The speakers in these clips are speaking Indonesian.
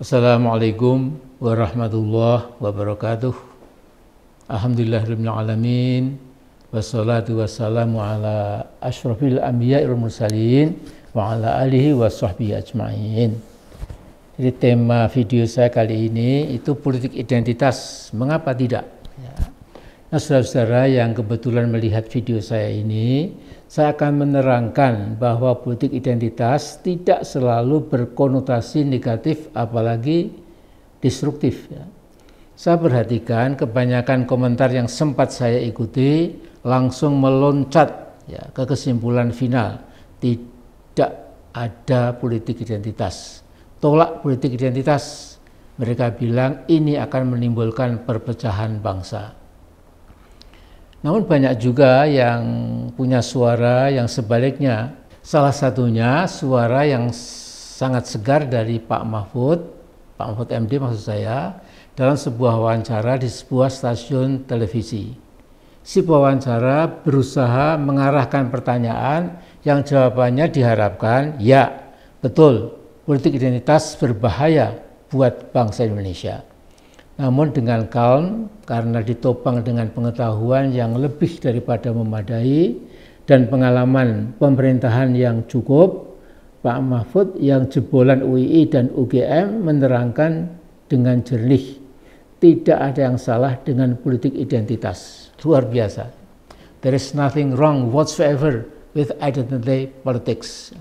Assalamualaikum warahmatullahi wabarakatuh. Alhamdulillahirabbil alamin. Wassalatu wassalamu ala asyrafil anbiya'i wal mursalin wa ala alihi wa sahbihi ajma'in. Jadi tema video saya kali ini itu politik identitas, mengapa tidak? Nah, saudara-saudara yang kebetulan melihat video saya ini, saya akan menerangkan bahwa politik identitas tidak selalu berkonotasi negatif, apalagi destruktif. Saya perhatikan kebanyakan komentar yang sempat saya ikuti langsung meloncat ke kesimpulan final, tidak ada politik identitas, tolak politik identitas. Mereka bilang ini akan menimbulkan perpecahan bangsa. Namun banyak juga yang punya suara yang sebaliknya. Salah satunya suara yang sangat segar dari Pak Mahfud MD maksud saya, dalam sebuah wawancara di sebuah stasiun televisi. Si pewawancara berusaha mengarahkan pertanyaan yang jawabannya diharapkan, ya betul, politik identitas berbahaya buat bangsa Indonesia. Namun dengan kalem, karena ditopang dengan pengetahuan yang lebih daripada memadai dan pengalaman pemerintahan yang cukup, Pak Mahfud yang jebolan UII dan UGM menerangkan dengan jernih, tidak ada yang salah dengan politik identitas. Luar biasa. There is nothing wrong whatsoever with identity politics.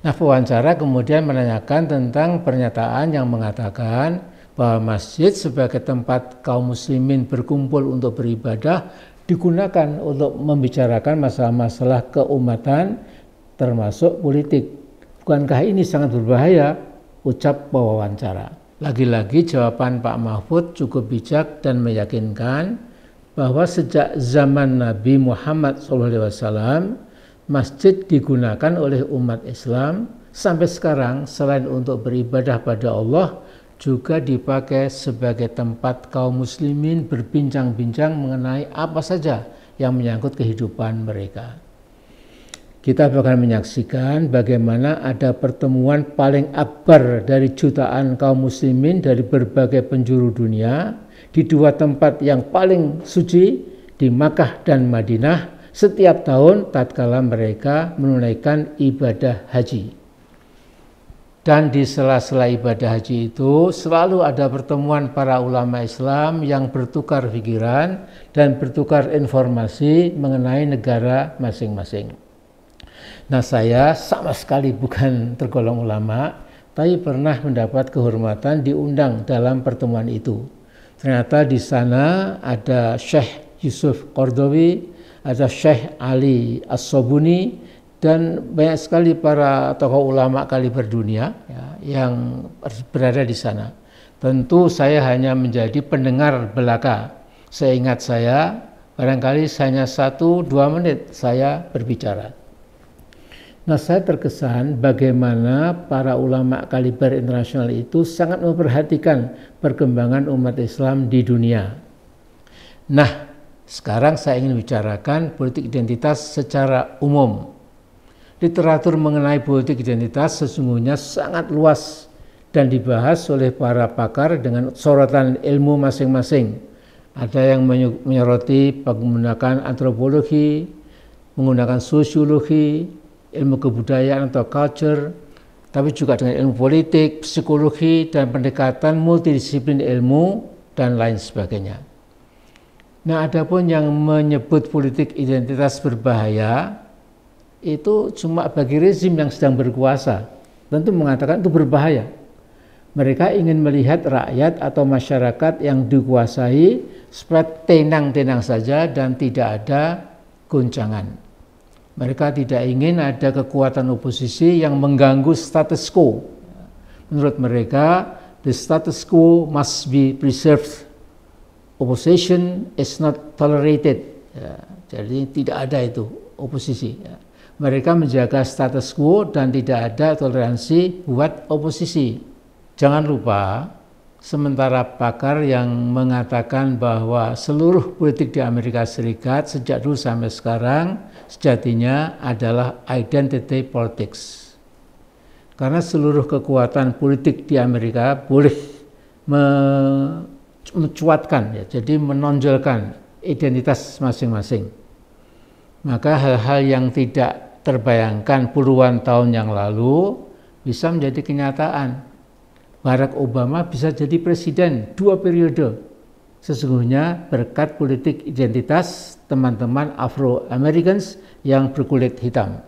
Nah, pewawancara kemudian menanyakan tentang pernyataan yang mengatakan bahwa masjid sebagai tempat kaum muslimin berkumpul untuk beribadah digunakan untuk membicarakan masalah-masalah keumatan termasuk politik. Bukankah ini sangat berbahaya? Ucap pewawancara. Lagi-lagi jawaban Pak Mahfud cukup bijak dan meyakinkan bahwa sejak zaman Nabi Muhammad SAW masjid digunakan oleh umat Islam sampai sekarang selain untuk beribadah pada Allah juga dipakai sebagai tempat kaum muslimin berbincang-bincang mengenai apa saja yang menyangkut kehidupan mereka. Kita akan menyaksikan bagaimana ada pertemuan paling akbar dari jutaan kaum muslimin dari berbagai penjuru dunia di dua tempat yang paling suci di Makkah dan Madinah setiap tahun tatkala mereka menunaikan ibadah haji. Dan di sela-sela ibadah haji itu selalu ada pertemuan para ulama Islam yang bertukar pikiran dan bertukar informasi mengenai negara masing-masing. Nah, saya sama sekali bukan tergolong ulama, tapi pernah mendapat kehormatan diundang dalam pertemuan itu. Ternyata di sana ada Syekh Yusuf Qaradawi, ada Syekh Ali As-Sobuni, dan banyak sekali para tokoh ulama kaliber dunia yang berada di sana. Tentu saya hanya menjadi pendengar belaka. Seingat saya, barangkali hanya 1-2 menit saya berbicara. Nah, saya terkesan bagaimana para ulama kaliber internasional itu sangat memperhatikan perkembangan umat Islam di dunia. Nah, sekarang saya ingin bicarakan politik identitas secara umum. Literatur mengenai politik identitas sesungguhnya sangat luas dan dibahas oleh para pakar dengan sorotan ilmu masing-masing. Ada yang menyoroti menggunakan antropologi, menggunakan sosiologi, ilmu kebudayaan atau culture, tapi juga dengan ilmu politik, psikologi, dan pendekatan multidisiplin ilmu, dan lain sebagainya. Nah, adapun yang menyebut politik identitas berbahaya, itu cuma bagi rezim yang sedang berkuasa, tentu mengatakan itu berbahaya. Mereka ingin melihat rakyat atau masyarakat yang dikuasai supaya tenang-tenang saja dan tidak ada goncangan. Mereka tidak ingin ada kekuatan oposisi yang mengganggu status quo. Menurut mereka, the status quo must be preserved. Opposition is not tolerated. Jadi tidak ada itu oposisi. Mereka menjaga status quo dan tidak ada toleransi buat oposisi. Jangan lupa, sementara pakar yang mengatakan bahwa seluruh politik di Amerika Serikat sejak dulu sampai sekarang sejatinya adalah identity politics. Karena seluruh kekuatan politik di Amerika boleh mencuatkan, ya, jadi menonjolkan identitas masing-masing. Maka hal-hal yang tidak terbayangkan puluhan tahun yang lalu bisa menjadi kenyataan. Barack Obama bisa jadi presiden 2 periode. Sesungguhnya berkat politik identitas teman-teman Afro-Americans yang berkulit hitam.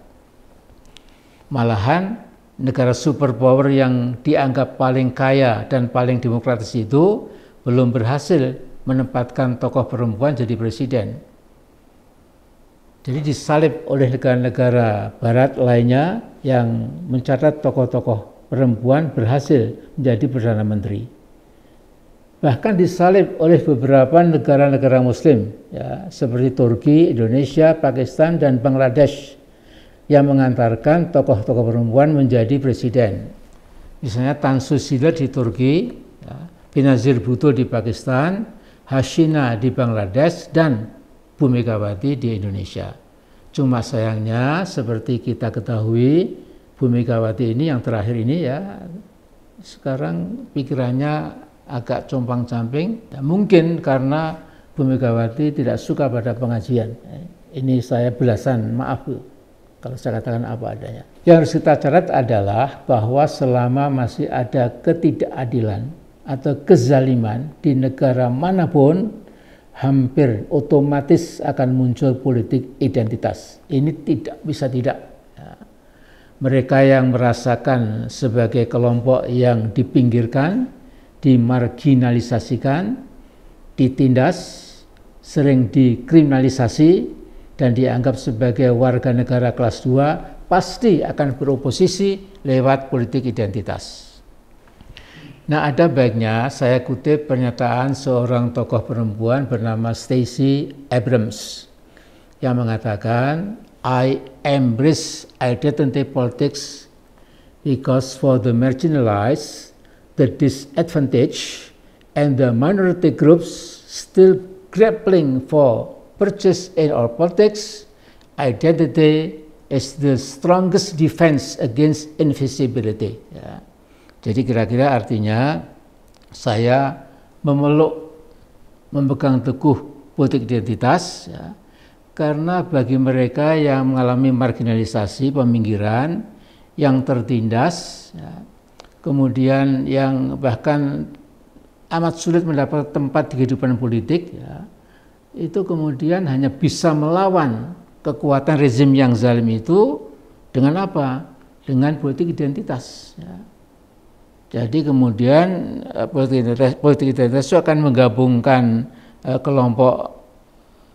Malahan negara superpower yang dianggap paling kaya dan paling demokratis itu belum berhasil menempatkan tokoh perempuan jadi presiden. Jadi disalib oleh negara-negara barat lainnya yang mencatat tokoh-tokoh perempuan berhasil menjadi Perdana Menteri. Bahkan disalib oleh beberapa negara-negara muslim, ya, seperti Turki, Indonesia, Pakistan, dan Bangladesh, yang mengantarkan tokoh-tokoh perempuan menjadi presiden. Misalnya Tan Susilo di Turki, ya, Benazir Bhutto di Pakistan, Hasina di Bangladesh, dan Bu Megawati di Indonesia. Cuma sayangnya seperti kita ketahui, Bu Megawati ini yang terakhir ini ya sekarang pikirannya agak compang-camping, ya, mungkin karena Bu Megawati tidak suka pada pengajian. Ini saya belasan, maaf Bu, kalau saya katakan apa adanya. Yang harus kita catat adalah bahwa selama masih ada ketidakadilan atau kezaliman di negara manapun, hampir otomatis akan muncul politik identitas. Ini tidak bisa tidak. Ya. Mereka yang merasakan sebagai kelompok yang dipinggirkan, dimarginalisasikan, ditindas, sering dikriminalisasi, dan dianggap sebagai warga negara kelas 2, pasti akan beroposisi lewat politik identitas. Nah, ada baiknya saya kutip pernyataan seorang tokoh perempuan bernama Stacey Abrams yang mengatakan, I embrace identity politics because for the marginalized, the disadvantaged, and the minority groups still grappling for purchase in our politics, identity is the strongest defense against invisibility. Ya. Jadi kira-kira artinya saya memegang teguh politik identitas, ya, karena bagi mereka yang mengalami marginalisasi, peminggiran, yang tertindas, ya, kemudian yang bahkan amat sulit mendapat tempat di kehidupan politik, ya, itu kemudian hanya bisa melawan kekuatan rezim yang zalim itu dengan apa? Dengan politik identitas. Ya. Jadi kemudian politik identitas itu akan menggabungkan kelompok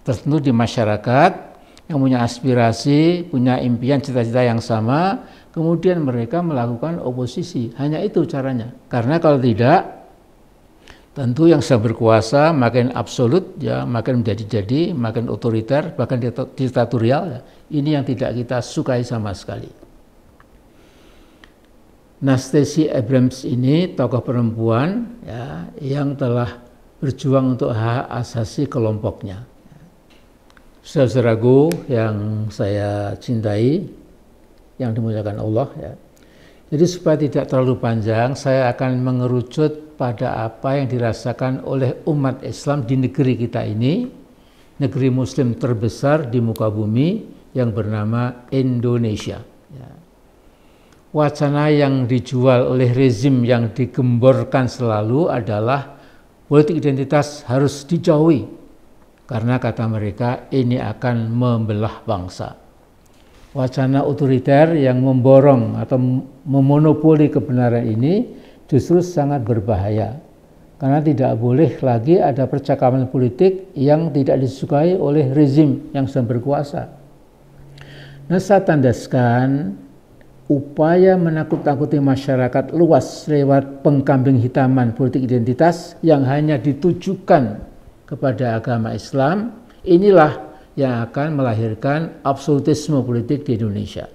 tertentu di masyarakat yang punya aspirasi, punya impian, cita-cita yang sama, kemudian mereka melakukan oposisi. Hanya itu caranya. Karena kalau tidak, tentu yang sedang berkuasa makin absolut, ya, makin menjadi-jadi, makin otoriter, bahkan diktatorial. Ya. Ini yang tidak kita sukai sama sekali. Nah, Stacey Abrams ini tokoh perempuan, ya, yang telah berjuang untuk hak asasi kelompoknya. Saudaraku yang saya cintai, yang dimuliakan Allah, ya. Jadi supaya tidak terlalu panjang, saya akan mengerucut pada apa yang dirasakan oleh umat Islam di negeri kita ini, negeri Muslim terbesar di muka bumi yang bernama Indonesia. Ya. Wacana yang dijual oleh rezim yang digemborkan selalu adalah politik identitas harus dijauhi, karena kata mereka ini akan membelah bangsa. Wacana otoriter yang memborong atau memonopoli kebenaran ini justru sangat berbahaya, karena tidak boleh lagi ada percakapan politik yang tidak disukai oleh rezim yang sedang berkuasa. Nah, saya tandaskan upaya menakut-nakuti masyarakat luas lewat pengkambing hitaman politik identitas yang hanya ditujukan kepada agama Islam, inilah yang akan melahirkan absolutisme politik di Indonesia.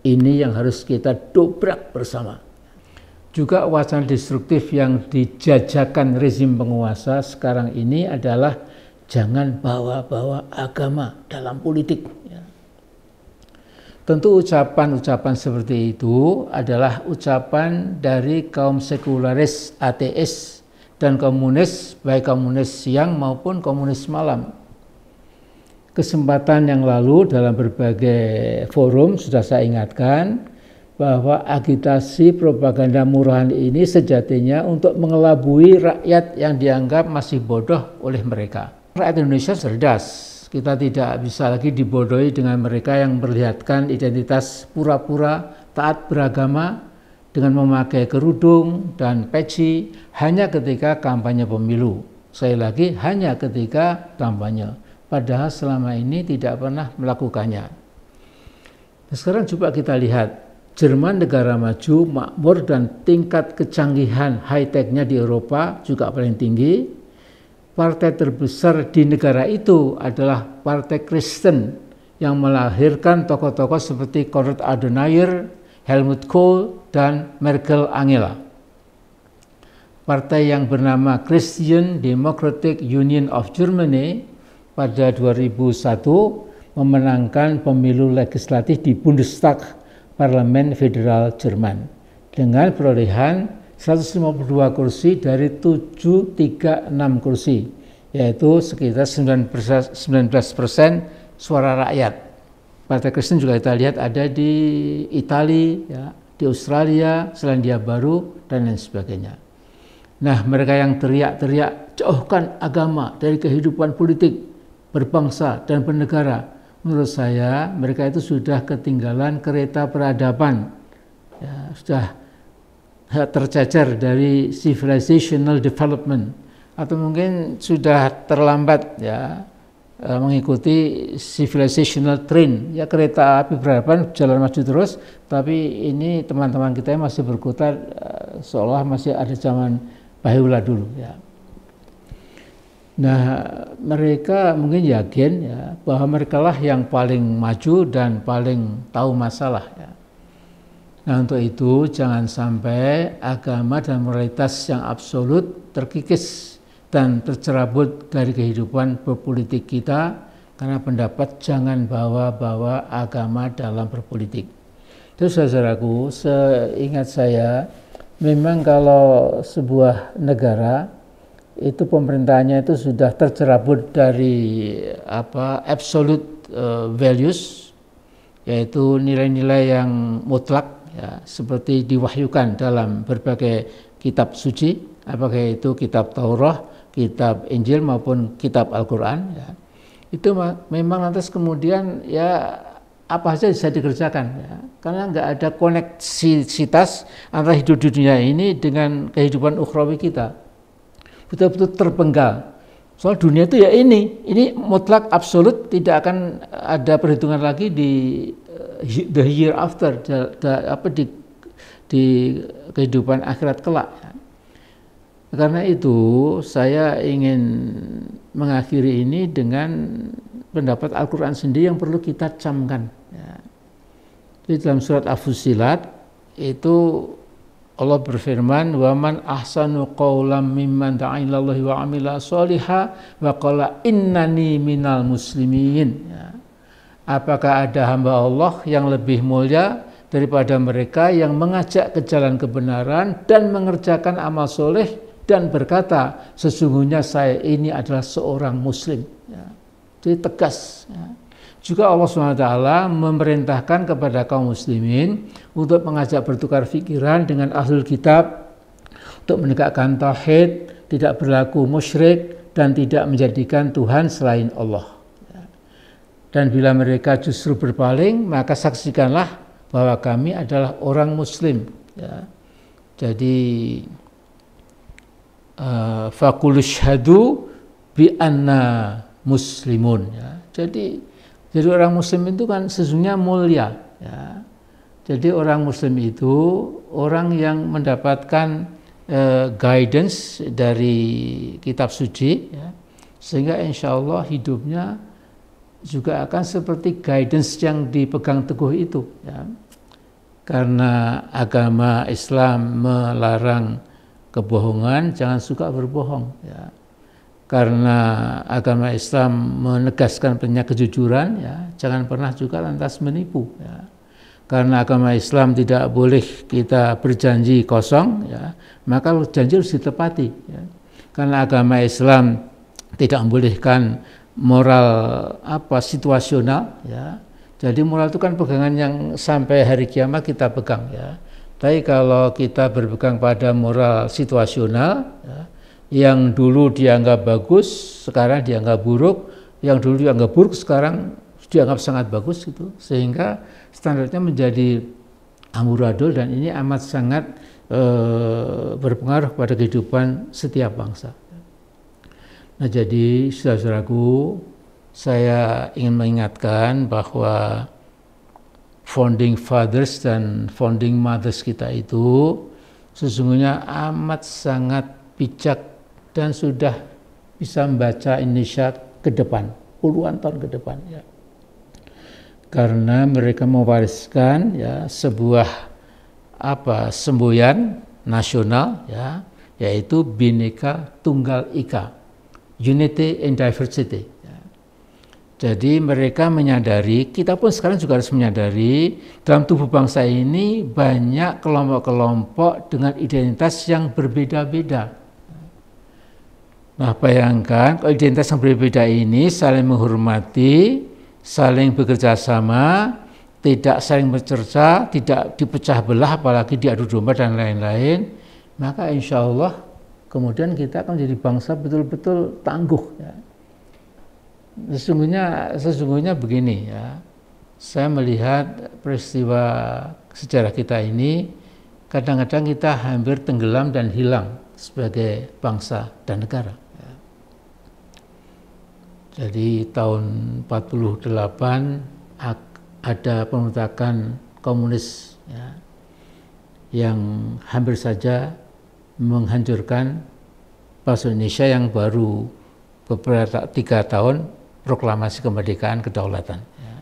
Ini yang harus kita dobrak bersama. Juga wacana destruktif yang dijajakan rezim penguasa sekarang ini adalah jangan bawa-bawa agama dalam politik. tentu ucapan-ucapan seperti itu adalah ucapan dari kaum sekularis, ateis, dan komunis, baik komunis siang maupun komunis malam. Kesempatan yang lalu dalam berbagai forum sudah saya ingatkan bahwa agitasi propaganda murahan ini sejatinya untuk mengelabui rakyat yang dianggap masih bodoh oleh mereka. Rakyat Indonesia cerdas. Kita tidak bisa lagi dibodohi dengan mereka yang memperlihatkan identitas pura-pura taat beragama dengan memakai kerudung dan peci hanya ketika kampanye pemilu. Sekali lagi, hanya ketika kampanye. Padahal selama ini tidak pernah melakukannya. Nah, sekarang coba kita lihat, Jerman negara maju, makmur, dan tingkat kecanggihan high-tech-nya di Eropa juga paling tinggi. Partai terbesar di negara itu adalah Partai Kristen yang melahirkan tokoh-tokoh seperti Konrad Adenauer, Helmut Kohl, dan Merkel Angela. Partai yang bernama Christian Democratic Union of Germany pada 2001 memenangkan pemilu legislatif di Bundestag, Parlemen Federal Jerman, dengan perolehan 152 kursi dari 736 kursi, yaitu sekitar 19% suara rakyat. Partai Kristen juga kita lihat ada di Italia, ya, di Australia, Selandia Baru, dan lain sebagainya. Nah, mereka yang teriak-teriak, jauhkan agama dari kehidupan politik, berbangsa, dan bernegara, menurut saya mereka itu sudah ketinggalan kereta peradaban, ya, sudah tercecer dari civilizational development, atau mungkin sudah terlambat, ya, mengikuti civilizational train, ya, kereta api peradaban jalan maju terus, tapi ini teman-teman kita masih berkutat seolah masih ada zaman bahula dulu, ya. Nah, mereka mungkin yakin, ya, bahwa mereka lah yang paling maju dan paling tahu masalah, ya. Nah, untuk itu jangan sampai agama dan moralitas yang absolut terkikis dan tercerabut dari kehidupan berpolitik kita karena pendapat jangan bawa-bawa agama dalam berpolitik. Terus saudaraku, seingat saya, memang kalau sebuah negara itu pemerintahnya itu sudah tercerabut dari absolute values, yaitu nilai-nilai yang mutlak, ya, seperti diwahyukan dalam berbagai kitab suci, apakah itu kitab Taurat, kitab Injil maupun kitab Al-Quran, ya. Itu memang lantas kemudian, ya, apa saja bisa dikerjakan, ya, karena nggak ada koneksitas antara hidup di dunia ini dengan kehidupan ukhrawi kita, betul-betul terpenggal. Soal dunia itu ya ini mutlak absolut, tidak akan ada perhitungan lagi di the year after, di kehidupan akhirat kelak. Karena itu saya ingin mengakhiri ini dengan pendapat Al-Quran sendiri yang perlu kita camkan, ya. Di dalam surat Al-Fussilat itu Allah berfirman, wa man ahsanu qawlam mimman da'a ilallahi wa amila sholiha wa qala innani minal muslimin, ya. Apakah ada hamba Allah yang lebih mulia daripada mereka yang mengajak ke jalan kebenaran dan mengerjakan amal soleh dan berkata, sesungguhnya saya ini adalah seorang muslim, ya. Jadi tegas, ya. Juga Allah SWT memerintahkan kepada kaum muslimin untuk mengajak bertukar pikiran dengan ahlul kitab, untuk menegakkan tauhid, tidak berlaku musyrik, dan tidak menjadikan Tuhan selain Allah. Dan bila mereka justru berpaling, maka saksikanlah bahwa kami adalah orang muslim, ya. Jadi faqul syhadu bi anna muslimun, ya. Jadi orang muslim itu kan sesungguhnya mulia, ya. Jadi orang muslim itu orang yang mendapatkan guidance dari kitab suci, ya, sehingga insya Allah hidupnya juga akan seperti guidance yang dipegang teguh itu, ya. Karena agama Islam melarang kebohongan, jangan suka berbohong, ya. Karena agama Islam menegaskan pentingnya kejujuran, ya, jangan pernah juga lantas menipu, ya. karena agama Islam tidak boleh kita berjanji kosong, ya, maka janji harus ditepati. Ya. Karena agama Islam tidak membolehkan moral situasional, ya. Jadi moral itu kan pegangan yang sampai hari kiamat kita pegang, ya. Tapi kalau kita berpegang pada moral situasional, ya, yang dulu dianggap bagus, sekarang dianggap buruk, yang dulu dianggap buruk, sekarang dianggap sangat bagus, gitu. Sehingga standarnya menjadi amburadul, dan ini amat sangat berpengaruh pada kehidupan setiap bangsa. Nah, jadi saudara-saudaraku, saya ingin mengingatkan bahwa founding fathers dan founding mothers kita itu sesungguhnya amat sangat bijak dan sudah bisa membaca Indonesia ke depan, puluhan tahun ke depan, ya. Karena mereka mewariskan, ya, sebuah semboyan nasional, ya, yaitu Bhinneka Tunggal Ika, unity in diversity. Ya. Jadi mereka menyadari, kita pun sekarang juga harus menyadari, dalam tubuh bangsa ini banyak kelompok-kelompok dengan identitas yang berbeda-beda. Nah, bayangkan kalau identitas yang berbeda ini saling menghormati, saling bekerja sama, tidak saling bercerca, tidak dipecah belah, apalagi diadu domba dan lain-lain, maka insya Allah kemudian kita akan menjadi bangsa betul-betul tangguh. Ya. Sesungguhnya begini, ya, saya melihat peristiwa sejarah kita ini, kadang-kadang kita hampir tenggelam dan hilang sebagai bangsa dan negara. Jadi tahun 48 ada pemberontakan komunis, ya, yang hampir saja menghancurkan bangsa Indonesia yang baru beberapa 3 tahun proklamasi kemerdekaan kedaulatan. Ya.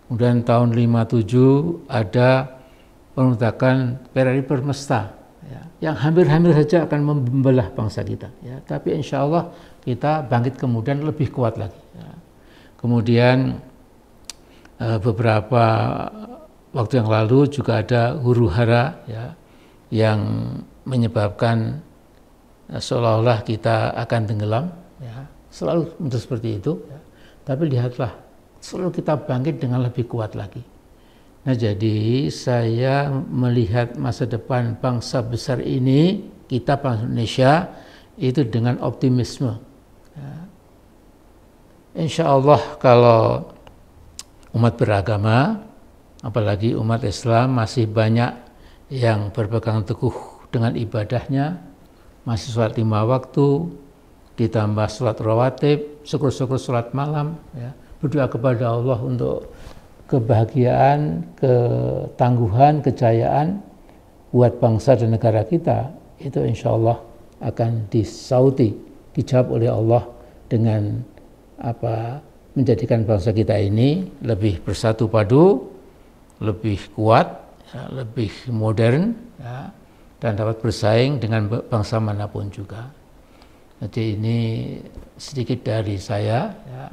Kemudian tahun 57 ada pemberontakan PRRI Permesta, ya, yang hampir-hampir saja akan membelah bangsa kita. Ya. Tapi insya Allah kita bangkit kemudian lebih kuat lagi. Ya. Kemudian beberapa waktu yang lalu juga ada huru-hara, ya, yang menyebabkan seolah-olah kita akan tenggelam. Ya. Selalu seperti itu. Ya. Tapi lihatlah, selalu kita bangkit dengan lebih kuat lagi. Nah, jadi saya melihat masa depan bangsa besar ini, kita bangsa Indonesia, itu dengan optimisme. Ya. Insya Allah kalau umat beragama, apalagi umat Islam, masih banyak yang berpegang teguh dengan ibadahnya, masih sholat 5 waktu, ditambah sholat rawatib, syukur-syukur sholat malam, ya, berdoa kepada Allah untuk kebahagiaan, ketangguhan, kejayaan buat bangsa dan negara kita, itu insya Allah akan disauti, dijawab oleh Allah dengan menjadikan bangsa kita ini lebih bersatu padu, lebih kuat, ya, lebih modern, ya, dan dapat bersaing dengan bangsa manapun juga. Jadi ini sedikit dari saya, ya.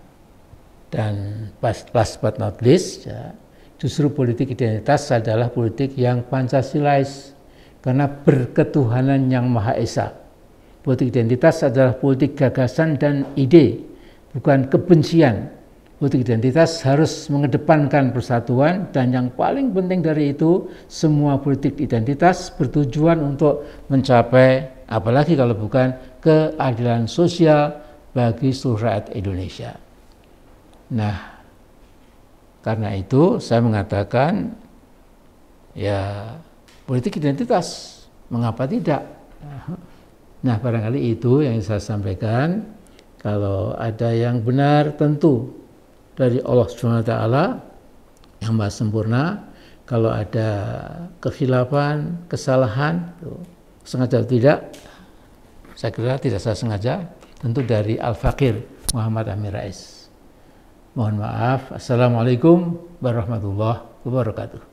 Dan last but not least, ya, justru politik identitas adalah politik yang Pancasilais, karena berketuhanan yang Maha Esa. Politik identitas adalah politik gagasan dan ide, bukan kebencian. Politik identitas harus mengedepankan persatuan, dan yang paling penting dari itu, semua politik identitas bertujuan untuk mencapai, apalagi kalau bukan, keadilan sosial bagi seluruh rakyat Indonesia. Nah, karena itu saya mengatakan, ya, politik identitas, mengapa tidak? Nah, barangkali itu yang saya sampaikan. Kalau ada yang benar, tentu dari Allah SWT yang Maha Sempurna. Kalau ada kekhilafan, kesalahan, sengaja atau tidak, saya kira tidak saya sengaja, tentu dari Al-Faqir Muhammad Amin Rais. Mohon maaf. Assalamualaikum warahmatullahi wabarakatuh.